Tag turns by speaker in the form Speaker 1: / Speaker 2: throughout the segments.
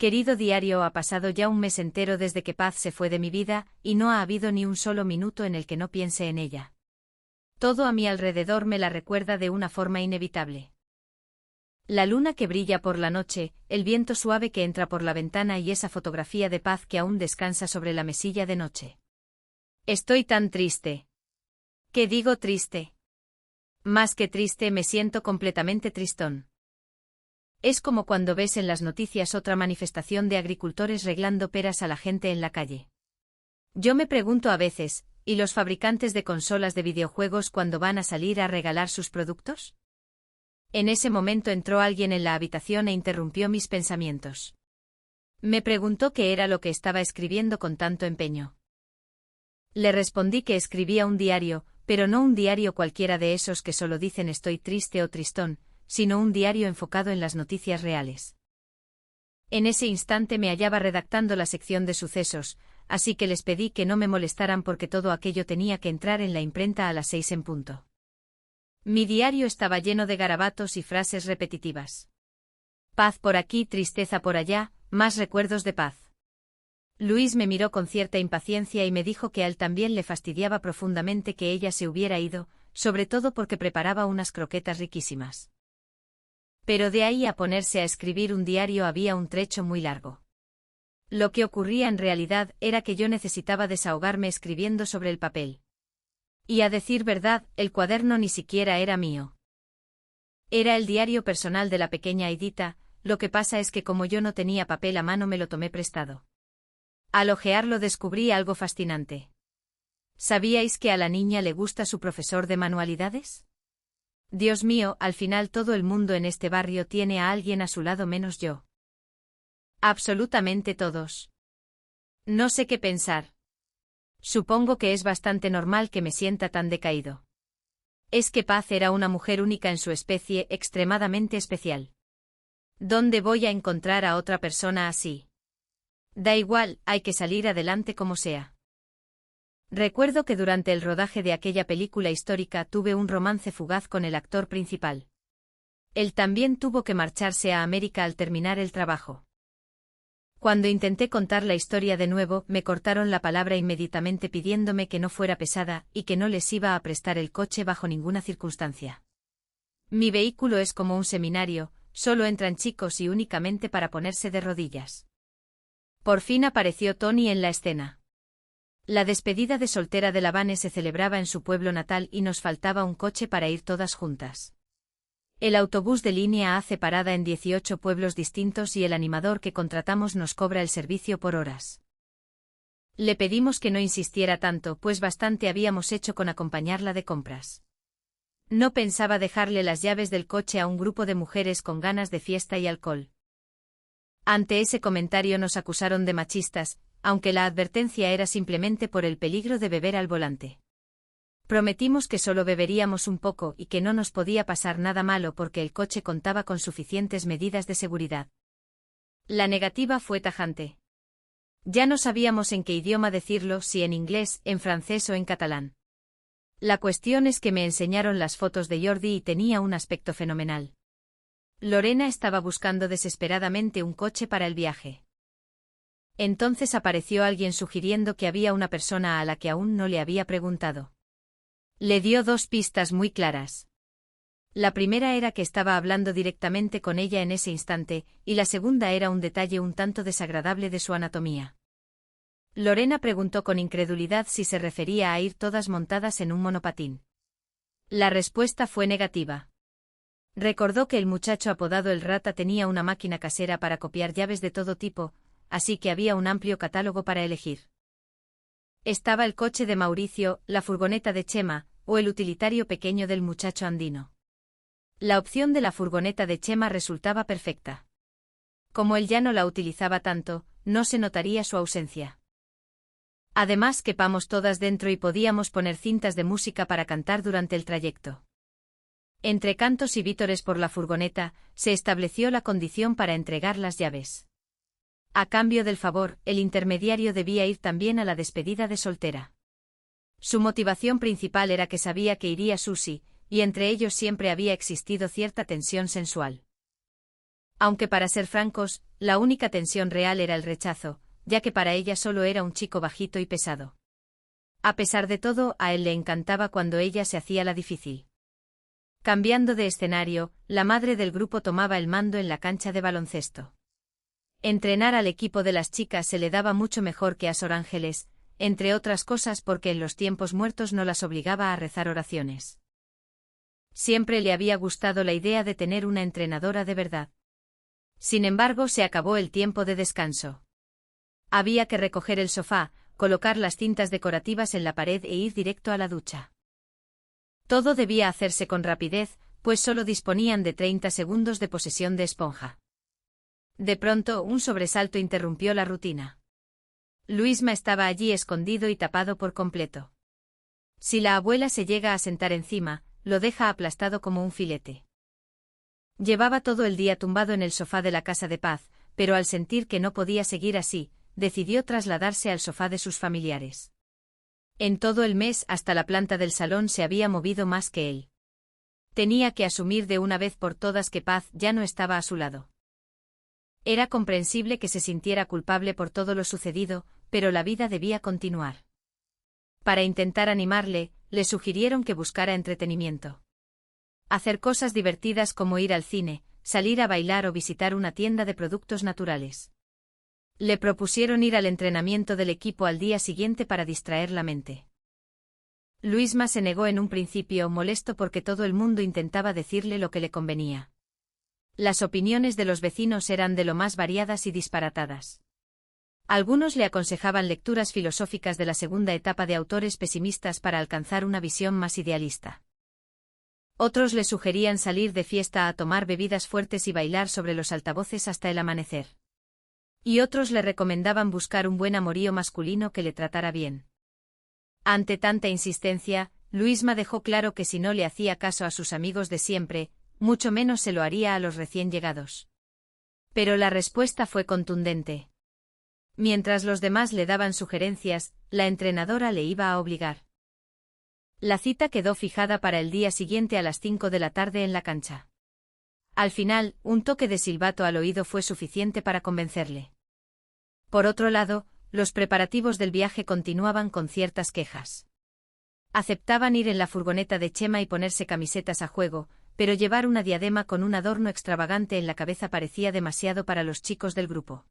Speaker 1: Querido diario, ha pasado ya un mes entero desde que Paz se fue de mi vida, y no ha habido ni un solo minuto en el que no piense en ella. Todo a mi alrededor me la recuerda de una forma inevitable. La luna que brilla por la noche, el viento suave que entra por la ventana y esa fotografía de Paz que aún descansa sobre la mesilla de noche. Estoy tan triste. ¿Qué digo triste? Más que triste, me siento completamente tristón. Es como cuando ves en las noticias otra manifestación de agricultores reglando peras a la gente en la calle. Yo me pregunto a veces, ¿y los fabricantes de consolas de videojuegos cuándo van a salir a regalar sus productos? En ese momento entró alguien en la habitación e interrumpió mis pensamientos. Me preguntó qué era lo que estaba escribiendo con tanto empeño. Le respondí que escribía un diario, pero no un diario cualquiera de esos que solo dicen estoy triste o tristón, sino un diario enfocado en las noticias reales. En ese instante me hallaba redactando la sección de sucesos, así que les pedí que no me molestaran porque todo aquello tenía que entrar en la imprenta a las 6 en punto. Mi diario estaba lleno de garabatos y frases repetitivas. Paz por aquí, tristeza por allá, más recuerdos de Paz. Luis me miró con cierta impaciencia y me dijo que a él también le fastidiaba profundamente que ella se hubiera ido, sobre todo porque preparaba unas croquetas riquísimas. Pero de ahí a ponerse a escribir un diario había un trecho muy largo. Lo que ocurría en realidad era que yo necesitaba desahogarme escribiendo sobre el papel. Y a decir verdad, el cuaderno ni siquiera era mío. Era el diario personal de la pequeña Aidita, lo que pasa es que como yo no tenía papel a mano me lo tomé prestado. Al hojearlo descubrí algo fascinante. ¿Sabíais que a la niña le gusta su profesor de manualidades? Dios mío, al final todo el mundo en este barrio tiene a alguien a su lado menos yo. Absolutamente todos. No sé qué pensar. Supongo que es bastante normal que me sienta tan decaído. Es que Paz era una mujer única en su especie, extremadamente especial. ¿Dónde voy a encontrar a otra persona así? Da igual, hay que salir adelante como sea. Recuerdo que durante el rodaje de aquella película histórica tuve un romance fugaz con el actor principal. Él también tuvo que marcharse a América al terminar el trabajo. Cuando intenté contar la historia de nuevo, me cortaron la palabra inmediatamente pidiéndome que no fuera pesada y que no les iba a prestar el coche bajo ninguna circunstancia. Mi vehículo es como un seminario, solo entran chicos y únicamente para ponerse de rodillas. Por fin apareció Tony en la escena. La despedida de soltera de la Vane se celebraba en su pueblo natal y nos faltaba un coche para ir todas juntas. El autobús de línea hace parada en 18 pueblos distintos y el animador que contratamos nos cobra el servicio por horas. Le pedimos que no insistiera tanto, pues bastante habíamos hecho con acompañarla de compras. No pensaba dejarle las llaves del coche a un grupo de mujeres con ganas de fiesta y alcohol. Ante ese comentario nos acusaron de machistas, aunque la advertencia era simplemente por el peligro de beber al volante. Prometimos que solo beberíamos un poco y que no nos podía pasar nada malo porque el coche contaba con suficientes medidas de seguridad. La negativa fue tajante. Ya no sabíamos en qué idioma decirlo, si en inglés, en francés o en catalán. La cuestión es que me enseñaron las fotos de Jordi y tenía un aspecto fenomenal. Lorena estaba buscando desesperadamente un coche para el viaje. Entonces apareció alguien sugiriendo que había una persona a la que aún no le había preguntado. Le dio dos pistas muy claras. La primera era que estaba hablando directamente con ella en ese instante, y la segunda era un detalle un tanto desagradable de su anatomía. Lorena preguntó con incredulidad si se refería a ir todas montadas en un monopatín. La respuesta fue negativa. Recordó que el muchacho apodado El Rata tenía una máquina casera para copiar llaves de todo tipo, así que había un amplio catálogo para elegir. Estaba el coche de Mauricio, la furgoneta de Chema, o el utilitario pequeño del muchacho andino. La opción de la furgoneta de Chema resultaba perfecta. Como él ya no la utilizaba tanto, no se notaría su ausencia. Además, quepamos todas dentro y podíamos poner cintas de música para cantar durante el trayecto. Entre cantos y vítores por la furgoneta, se estableció la condición para entregar las llaves. A cambio del favor, el intermediario debía ir también a la despedida de soltera. Su motivación principal era que sabía que iría Susi, y entre ellos siempre había existido cierta tensión sensual. Aunque para ser francos, la única tensión real era el rechazo, ya que para ella solo era un chico bajito y pesado. A pesar de todo, a él le encantaba cuando ella se hacía la difícil. Cambiando de escenario, la madre del grupo tomaba el mando en la cancha de baloncesto. Entrenar al equipo de las chicas se le daba mucho mejor que a Sor Ángeles, entre otras cosas porque en los tiempos muertos no las obligaba a rezar oraciones. Siempre le había gustado la idea de tener una entrenadora de verdad. Sin embargo, se acabó el tiempo de descanso. Había que recoger el sofá, colocar las cintas decorativas en la pared e ir directo a la ducha. Todo debía hacerse con rapidez, pues solo disponían de 30 segundos de posesión de esponja. De pronto, un sobresalto interrumpió la rutina. Luisma estaba allí escondido y tapado por completo. Si la abuela se llega a sentar encima, lo deja aplastado como un filete. Llevaba todo el día tumbado en el sofá de la casa de paz, pero al sentir que no podía seguir así, decidió trasladarse al sofá de sus familiares. En todo el mes hasta la planta del salón se había movido más que él. Tenía que asumir de una vez por todas que Paz ya no estaba a su lado. Era comprensible que se sintiera culpable por todo lo sucedido, pero la vida debía continuar. Para intentar animarle, le sugirieron que buscara entretenimiento. Hacer cosas divertidas como ir al cine, salir a bailar o visitar una tienda de productos naturales. Le propusieron ir al entrenamiento del equipo al día siguiente para distraer la mente. Luisma se negó en un principio, molesto porque todo el mundo intentaba decirle lo que le convenía. Las opiniones de los vecinos eran de lo más variadas y disparatadas. Algunos le aconsejaban lecturas filosóficas de la segunda etapa de autores pesimistas para alcanzar una visión más idealista. Otros le sugerían salir de fiesta a tomar bebidas fuertes y bailar sobre los altavoces hasta el amanecer. Y otros le recomendaban buscar un buen amorío masculino que le tratara bien. Ante tanta insistencia, Luisma dejó claro que si no le hacía caso a sus amigos de siempre, mucho menos se lo haría a los recién llegados. Pero la respuesta fue contundente. Mientras los demás le daban sugerencias, la entrenadora le iba a obligar. La cita quedó fijada para el día siguiente a las 5 de la tarde en la cancha. Al final, un toque de silbato al oído fue suficiente para convencerle. Por otro lado, los preparativos del viaje continuaban con ciertas quejas. Aceptaban ir en la furgoneta de Chema y ponerse camisetas a juego, pero llevar una diadema con un adorno extravagante en la cabeza parecía demasiado para los chicos del grupo.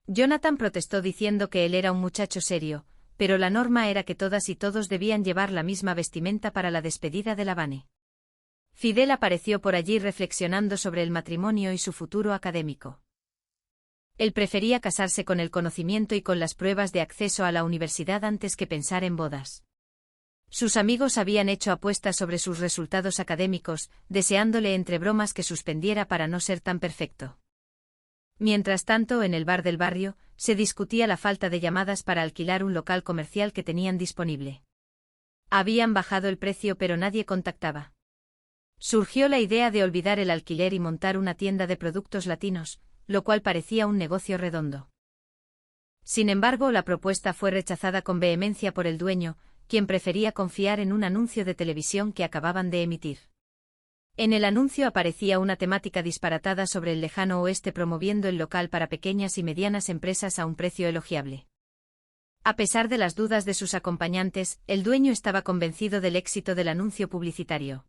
Speaker 1: Jonathan protestó diciendo que él era un muchacho serio, pero la norma era que todas y todos debían llevar la misma vestimenta para la despedida de la Vane. Fidel apareció por allí reflexionando sobre el matrimonio y su futuro académico. Él prefería casarse con el conocimiento y con las pruebas de acceso a la universidad antes que pensar en bodas. Sus amigos habían hecho apuestas sobre sus resultados académicos, deseándole entre bromas que suspendiera para no ser tan perfecto. Mientras tanto, en el bar del barrio, se discutía la falta de llamadas para alquilar un local comercial que tenían disponible. Habían bajado el precio pero nadie contactaba. Surgió la idea de olvidar el alquiler y montar una tienda de productos latinos, lo cual parecía un negocio redondo. Sin embargo, la propuesta fue rechazada con vehemencia por el dueño, quien prefería confiar en un anuncio de televisión que acababan de emitir. En el anuncio aparecía una temática disparatada sobre el lejano oeste promoviendo el local para pequeñas y medianas empresas a un precio elogiable. A pesar de las dudas de sus acompañantes, el dueño estaba convencido del éxito del anuncio publicitario.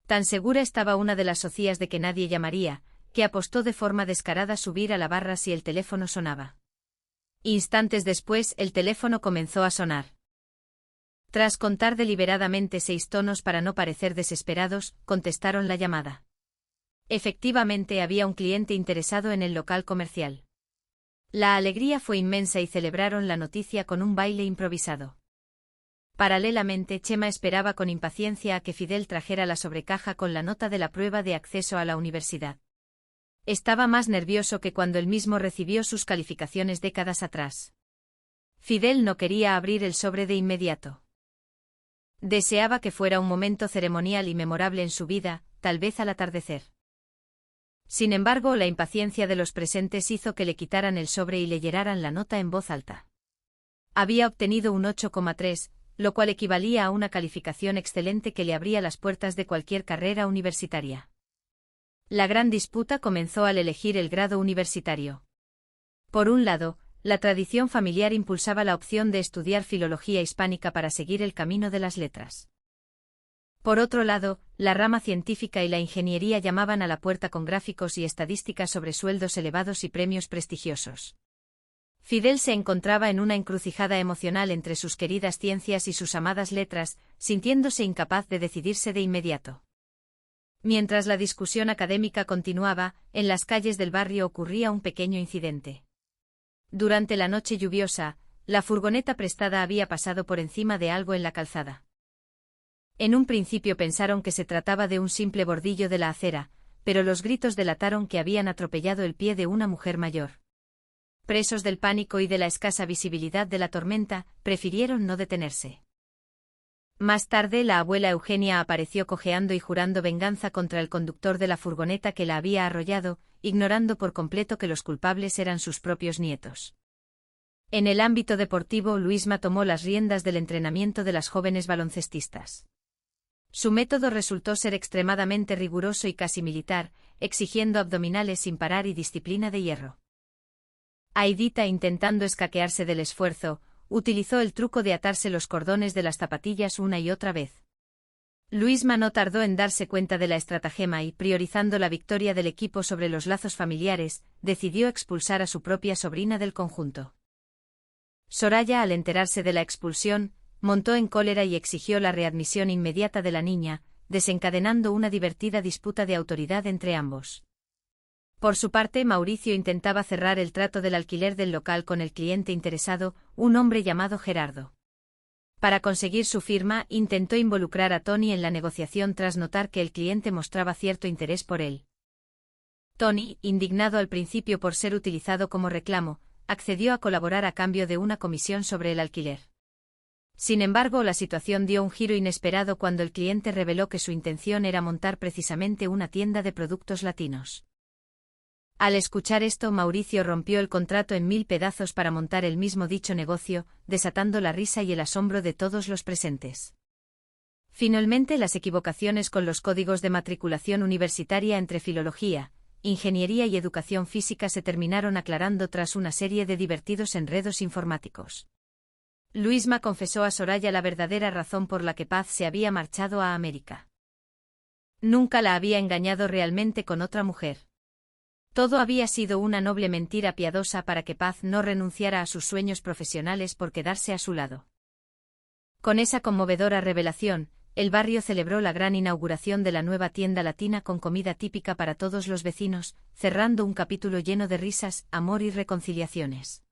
Speaker 1: Tan segura estaba una de las socias de que nadie llamaría, que apostó de forma descarada subir a la barra si el teléfono sonaba. Instantes después, el teléfono comenzó a sonar. Tras contar deliberadamente 6 tonos para no parecer desesperados, contestaron la llamada. Efectivamente había un cliente interesado en el local comercial. La alegría fue inmensa y celebraron la noticia con un baile improvisado. Paralelamente, Chema esperaba con impaciencia a que Fidel trajera la sobrecaja con la nota de la prueba de acceso a la universidad. Estaba más nervioso que cuando él mismo recibió sus calificaciones décadas atrás. Fidel no quería abrir el sobre de inmediato. Deseaba que fuera un momento ceremonial y memorable en su vida, tal vez al atardecer. Sin embargo, la impaciencia de los presentes hizo que le quitaran el sobre y le leyeran la nota en voz alta. Había obtenido un 8,3, lo cual equivalía a una calificación excelente que le abría las puertas de cualquier carrera universitaria. La gran disputa comenzó al elegir el grado universitario. Por un lado, la tradición familiar impulsaba la opción de estudiar filología hispánica para seguir el camino de las letras. Por otro lado, la rama científica y la ingeniería llamaban a la puerta con gráficos y estadísticas sobre sueldos elevados y premios prestigiosos. Fidel se encontraba en una encrucijada emocional entre sus queridas ciencias y sus amadas letras, sintiéndose incapaz de decidirse de inmediato. Mientras la discusión académica continuaba, en las calles del barrio ocurría un pequeño incidente. Durante la noche lluviosa, la furgoneta prestada había pasado por encima de algo en la calzada. En un principio pensaron que se trataba de un simple bordillo de la acera, pero los gritos delataron que habían atropellado el pie de una mujer mayor. Presos del pánico y de la escasa visibilidad de la tormenta, prefirieron no detenerse. Más tarde la abuela Eugenia apareció cojeando y jurando venganza contra el conductor de la furgoneta que la había arrollado, ignorando por completo que los culpables eran sus propios nietos. En el ámbito deportivo, Luisma tomó las riendas del entrenamiento de las jóvenes baloncestistas. Su método resultó ser extremadamente riguroso y casi militar, exigiendo abdominales sin parar y disciplina de hierro. Aidita, intentando escaquearse del esfuerzo, utilizó el truco de atarse los cordones de las zapatillas una y otra vez. Luisma no tardó en darse cuenta de la estratagema y, priorizando la victoria del equipo sobre los lazos familiares, decidió expulsar a su propia sobrina del conjunto. Soraya, al enterarse de la expulsión, montó en cólera y exigió la readmisión inmediata de la niña, desencadenando una divertida disputa de autoridad entre ambos. Por su parte, Mauricio intentaba cerrar el trato del alquiler del local con el cliente interesado, un hombre llamado Gerardo. Para conseguir su firma, intentó involucrar a Tony en la negociación tras notar que el cliente mostraba cierto interés por él. Tony, indignado al principio por ser utilizado como reclamo, accedió a colaborar a cambio de una comisión sobre el alquiler. Sin embargo, la situación dio un giro inesperado cuando el cliente reveló que su intención era montar precisamente una tienda de productos latinos. Al escuchar esto, Mauricio rompió el contrato en 1000 pedazos para montar el mismo dicho negocio, desatando la risa y el asombro de todos los presentes. Finalmente, las equivocaciones con los códigos de matriculación universitaria entre filología, ingeniería y educación física se terminaron aclarando tras una serie de divertidos enredos informáticos. Luisma confesó a Soraya la verdadera razón por la que Paz se había marchado a América. Nunca la había engañado realmente con otra mujer. Todo había sido una noble mentira piadosa para que Paz no renunciara a sus sueños profesionales por quedarse a su lado. Con esa conmovedora revelación, el barrio celebró la gran inauguración de la nueva tienda latina con comida típica para todos los vecinos, cerrando un capítulo lleno de risas, amor y reconciliaciones.